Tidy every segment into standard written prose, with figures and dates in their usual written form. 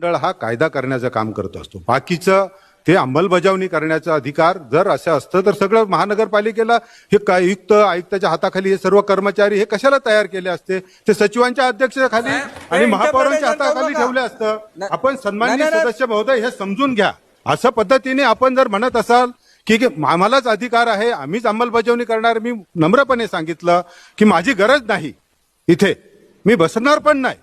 मंडळ हा कायदा करण्याचं काम करत असतो. बाकीचं ते अंमलबजावणी करण्याचा अधिकार जर असं असतं तर सगळं महानगरपालिकेला हे आयुक्त आयुक्ताच्या हाताखाली हे सर्व कर्मचारी हे कशाला तयार केले असते? ते सचिवांच्या अध्यक्षतेखाली आणि महापौरांच्या हाताखाली ठेवले असतं. आपण सन्माननीय सदस्य महोदय हे समजून घ्या. अशा पद्धतीने आपण जर म्हणत असाल की आम्हालाच अधिकार आहे, आम्हीच अंमलबजावणी करणार, मी नम्रपणे सांगितलं की माझी गरज नाही, इथे मी बसणार पण नाही.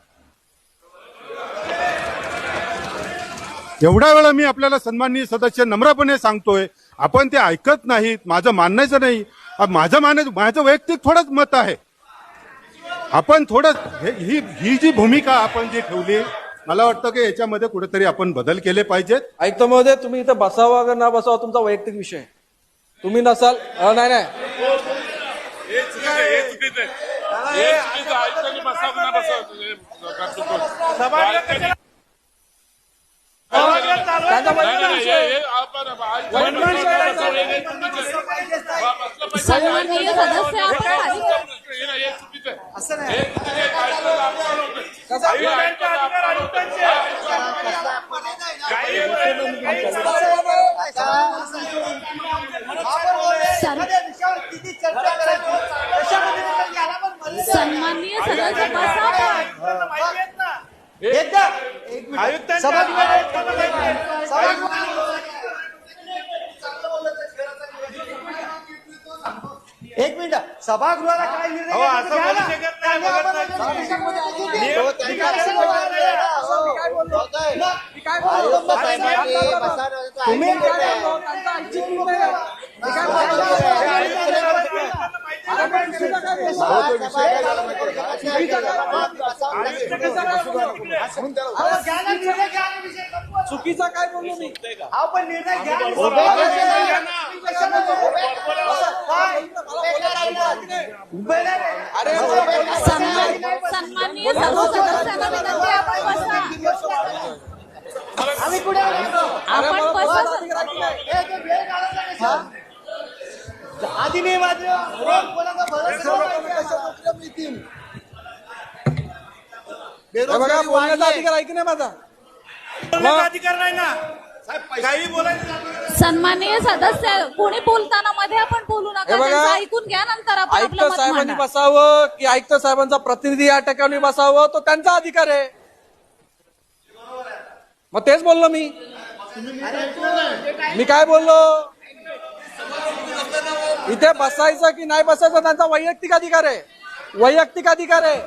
एवढ्या वेळा मी आपल्याला सन्माननीय सदस्य नम्रपणे सांगतोय, आपण ते ऐकत नाहीत. माझं मानायचं नाही, माझं वैयक्तिक थोडंच मत आहे. आपण थोडं ही जी भूमिका आपण जी ठेवली, मला वाटतं की याच्यामध्ये कुठेतरी आपण बदल केले पाहिजेत. ऐकतो महोदय, तुम्ही इथं बसावा का ना बसावा तुमचा वैयक्तिक विषय. तुम्ही नसाल नाही नाही सन्माननीय सदस्य सन्माननीय एक मिनिट, सभागृहाला काय निर्णय चुकीचा काय बोललो मी? आपण निर्णय घ्या. सन्माननीय सदस्यांना विनंती, आपण बसा. आपण बसा. आधी नाही बघा, बोलण्याचा अधिकार ऐक नाही माझा. अधिकार नाही ना काही बोलायचं. सन्माननीय सदस्य, कोणी बोलताना मध्ये आपण बोलू नका, त्यांचं ऐकून घ्या, नंतर आपण आयुक्त आपलं मत साहेबांनी मांडा. बसावं की आयुक्त साहेबांचा प्रतिनिधी या ठिकाणी बसावं, तो त्यांचा अधिकार आहे. मग तेच बोललो मी काय बोललो? इथे बसायचं की नाही बसायचं त्यांचा वैयक्तिक अधिकार आहे.